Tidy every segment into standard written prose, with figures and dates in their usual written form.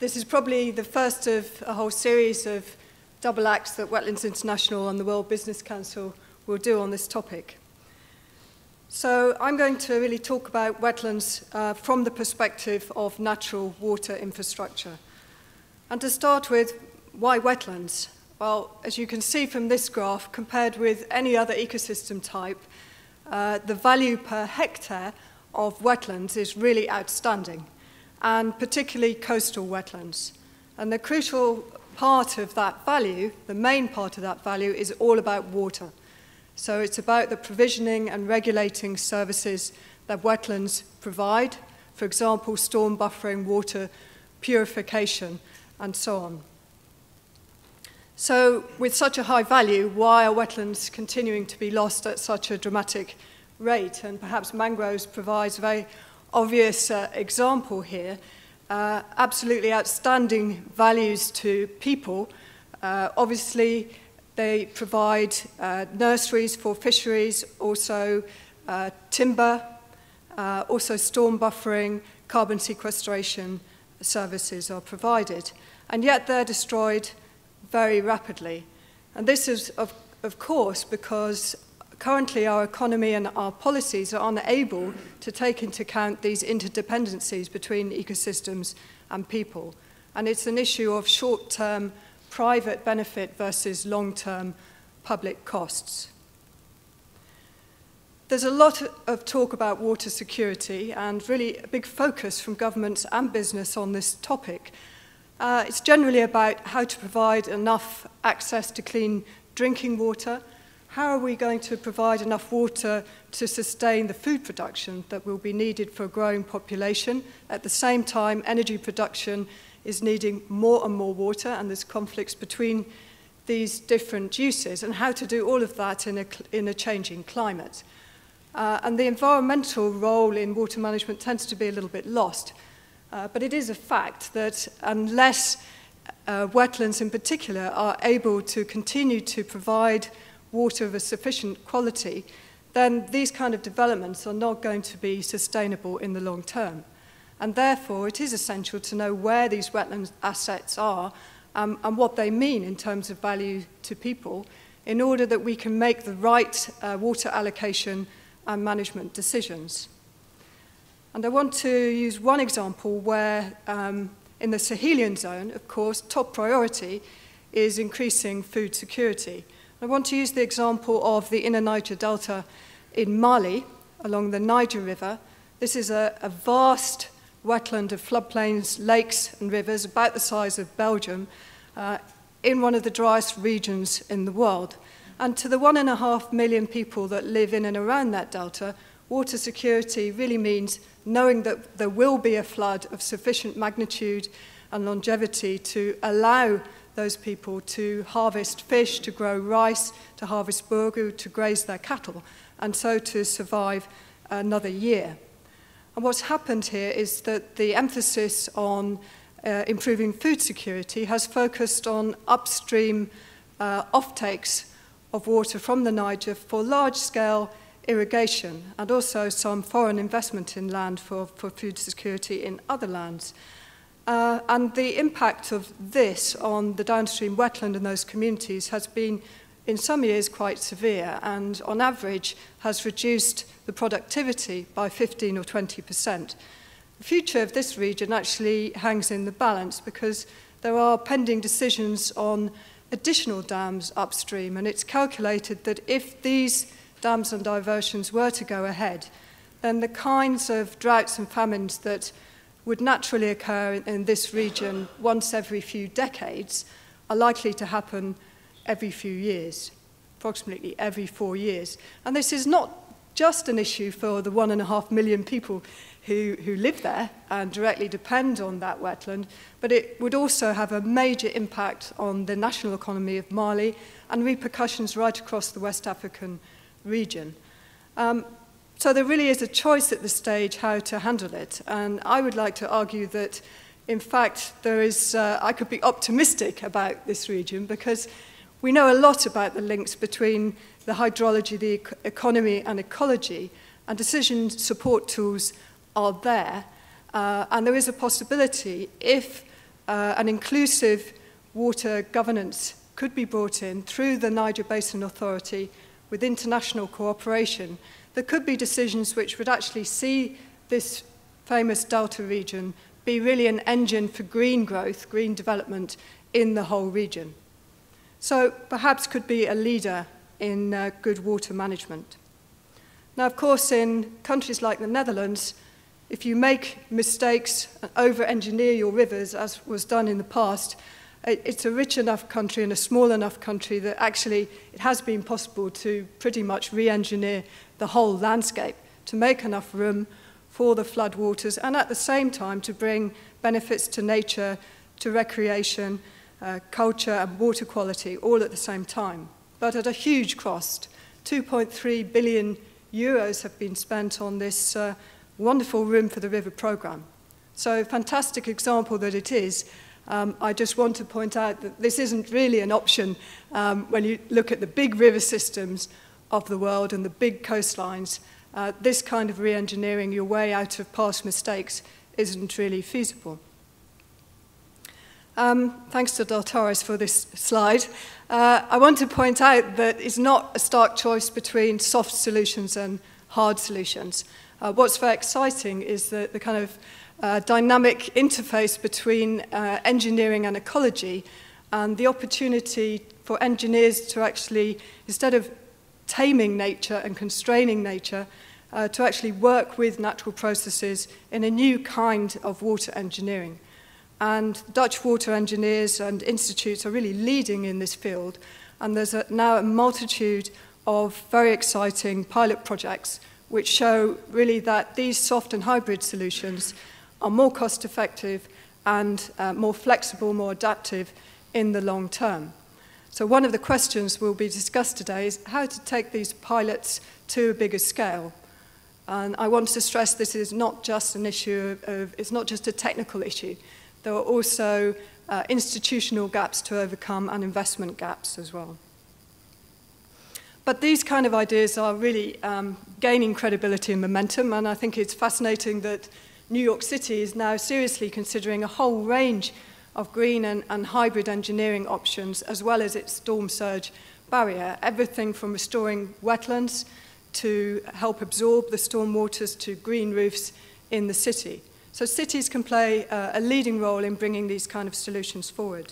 This is probably the first of a whole series of double acts that Wetlands International and the World Business Council will do on this topic. So I'm going to really talk about wetlands from the perspective of natural water infrastructure. And to start with, why wetlands? Well, as you can see from this graph, compared with any other ecosystem type, the value per hectare of wetlands is really outstanding, and particularly coastal wetlands. And the crucial part of that value, the main part of that value, is all about water. So it's about the provisioning and regulating services that wetlands provide, for example, storm buffering, water purification, and so on. So with such a high value, why are wetlands continuing to be lost at such a dramatic rate? And perhaps mangroves provides a very obvious example here. Absolutely outstanding values to people. Obviously, they provide nurseries for fisheries, also timber, also storm buffering, carbon sequestration services are provided. And yet they're destroyed very rapidly. And this is, of course, because currently our economy and our policies are unable to take into account these interdependencies between ecosystems and people. And it's an issue of short-term private benefit versus long-term public costs. There's a lot of talk about water security and really a big focus from governments and business on this topic. It's generally about how to provide enough access to clean drinking water. How are we going to provide enough water to sustain the food production that will be needed for a growing population? At the same time, energy production is needing more and more water, and there's conflicts between these different uses, and how to do all of that in a changing climate. And the environmental role in water management tends to be a little bit lost. But it is a fact that unless wetlands in particular are able to continue to provide water of a sufficient quality, then these kind of developments are not going to be sustainable in the long term. And therefore, it is essential to know where these wetland assets are and what they mean in terms of value to people in order that we can make the right water allocation and management decisions. And I want to use one example where in the Sahelian zone, of course, top priority is increasing food security. I want to use the example of the inner Niger Delta in Mali, along the Niger River. This is a vast wetland of floodplains, lakes and rivers, about the size of Belgium, in one of the driest regions in the world. And to the 1.5 million people that live in and around that delta, water security really means knowing that there will be a flood of sufficient magnitude and longevity to allow those people to harvest fish, to grow rice, to harvest burgu, to graze their cattle, and so to survive another year. And what's happened here is that the emphasis on improving food security has focused on upstream offtakes of water from the Niger for large-scale irrigation, and also some foreign investment in land for food security in other lands. And the impact of this on the downstream wetland and those communities has been, in some years, quite severe, and on average has reduced the productivity by 15 or 20%. The future of this region actually hangs in the balance because there are pending decisions on additional dams upstream, and it's calculated that if these dams and diversions were to go ahead, then the kinds of droughts and famines that would naturally occur in this region once every few decades are likely to happen every few years, approximately every 4 years. And this is not just an issue for the 1.5 million people who live there and directly depend on that wetland, but it would also have a major impact on the national economy of Mali and repercussions right across the West African region. So there really is a choice at this stage how to handle it. And I would like to argue that, in fact, I could be optimistic about this region because we know a lot about the links between the hydrology, the economy and ecology, and decision support tools are there. And there is a possibility, if an inclusive water governance could be brought in through the Niger Basin Authority with international cooperation, there could be decisions which would actually see this famous Delta region be really an engine for green growth, green development in the whole region. So perhaps could be a leader in good water management. Now, of course, in countries like the Netherlands, if you make mistakes and over-engineer your rivers, as was done in the past, it's a rich enough country and a small enough country that actually it has been possible to pretty much re-engineer the whole landscape to make enough room for the floodwaters and at the same time to bring benefits to nature, to recreation, culture and water quality all at the same time. But at a huge cost. 2.3 billion euros have been spent on this wonderful Room for the River programme. So fantastic example that it is. I just want to point out that this isn't really an option when you look at the big river systems of the world and the big coastlines. This kind of re-engineering your way out of past mistakes isn't really feasible. Thanks to Deltares for this slide. I want to point out that it's not a stark choice between soft solutions and hard solutions. What's very exciting is the kind of dynamic interface between engineering and ecology, and the opportunity for engineers to actually, instead of taming nature and constraining nature, to actually work with natural processes in a new kind of water engineering. And Dutch water engineers and institutes are really leading in this field, and there's now a multitude of very exciting pilot projects which show really that these soft and hybrid solutions are more cost-effective and more flexible, more adaptive in the long term. So one of the questions will be discussed today is how to take these pilots to a bigger scale. And I want to stress this is not just an issue of, it's not just a technical issue. There are also institutional gaps to overcome and investment gaps as well. But these kind of ideas are really gaining credibility and momentum, and I think it's fascinating that New York City is now seriously considering a whole range of green and hybrid engineering options, as well as its storm surge barrier, everything from restoring wetlands to help absorb the storm waters to green roofs in the city. So cities can play a leading role in bringing these kind of solutions forward.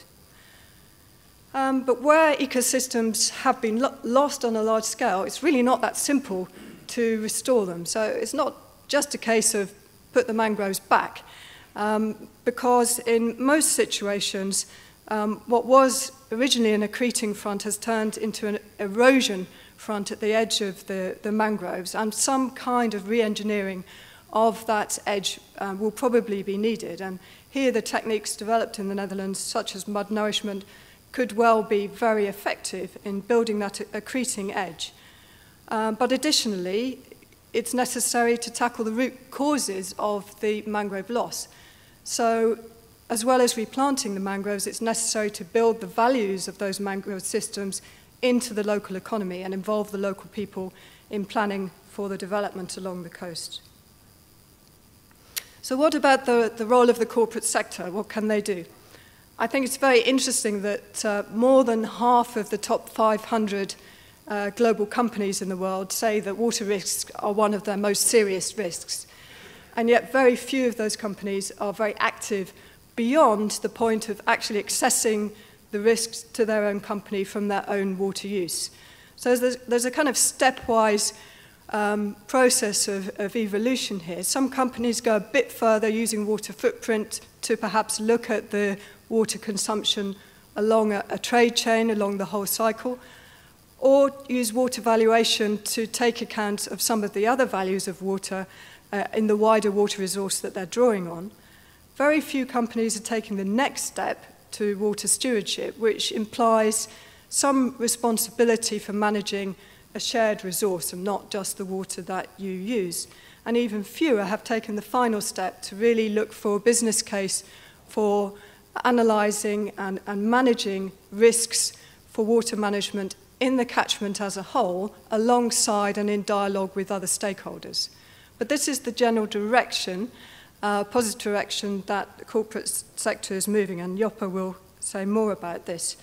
But where ecosystems have been lost on a large scale, it's really not that simple to restore them. So it's not just a case of put the mangroves back, because in most situations, what was originally an accreting front has turned into an erosion front at the edge of the mangroves, and some kind of re-engineering of that edge will probably be needed. And here the techniques developed in the Netherlands, such as mud nourishment, could well be very effective in building that accreting edge. But additionally, it's necessary to tackle the root causes of the mangrove loss. So as well as replanting the mangroves, it's necessary to build the values of those mangrove systems into the local economy and involve the local people in planning for the development along the coast. So what about the role of the corporate sector? What can they do? I think it's very interesting that more than half of the top 500 global companies in the world say that water risks are one of their most serious risks. And yet very few of those companies are very active beyond the point of actually assessing the risks to their own company from their own water use. So there's a kind of stepwise process of evolution here. Some companies go a bit further using water footprint to perhaps look at the water consumption along a trade chain, along the whole cycle, or use water valuation to take account of some of the other values of water in the wider water resource that they're drawing on. Very few companies are taking the next step to water stewardship, which implies some responsibility for managing a shared resource and not just the water that you use. And even fewer have taken the final step to really look for a business case for analysing and managing risks for water management in the catchment as a whole, alongside and in dialogue with other stakeholders. But this is the general direction, positive direction that the corporate sector is moving, and Joppa will say more about this.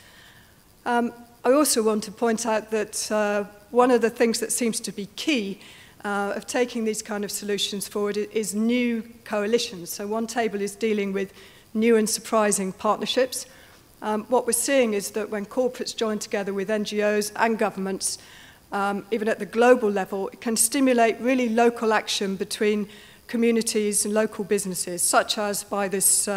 I also want to point out that one of the things that seems to be key of taking these kind of solutions forward is new coalitions. So one table is dealing with new and surprising partnerships. What we're seeing is that when corporates join together with NGOs and governments, even at the global level, it can stimulate really local action between communities and local businesses, such as by this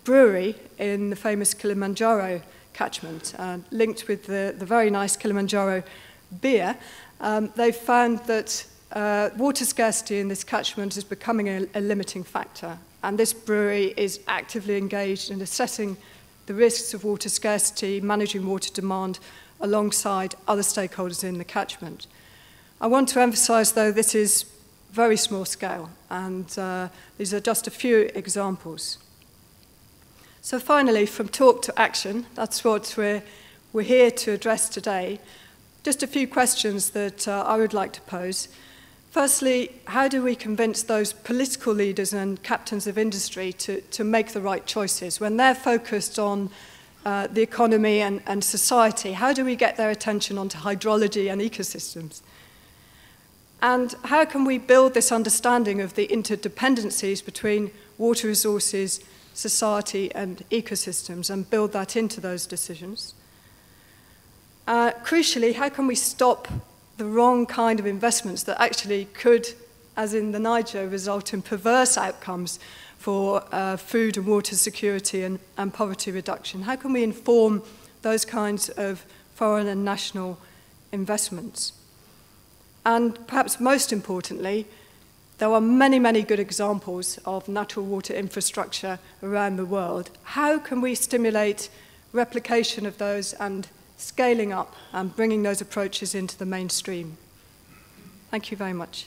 brewery in the famous Kilimanjaro catchment, linked with the very nice Kilimanjaro beer. They've found that water scarcity in this catchment is becoming a limiting factor, and this brewery is actively engaged in assessing the risks of water scarcity, managing water demand, alongside other stakeholders in the catchment. I want to emphasize, though, this is very small scale, and these are just a few examples. So finally, from talk to action, that's what we're here to address today. Just a few questions that I would like to pose. Firstly, how do we convince those political leaders and captains of industry to make the right choices? When they're focused on the economy and society, how do we get their attention onto hydrology and ecosystems? And how can we build this understanding of the interdependencies between water resources, society, and ecosystems, and build that into those decisions? Crucially, how can we stop the wrong kind of investments that actually could, as in the Niger, result in perverse outcomes for food and water security and poverty reduction? How can we inform those kinds of foreign and national investments? And perhaps most importantly, there are many, many good examples of natural water infrastructure around the world. How can we stimulate replication of those and scaling up and bringing those approaches into the mainstream? Thank you very much.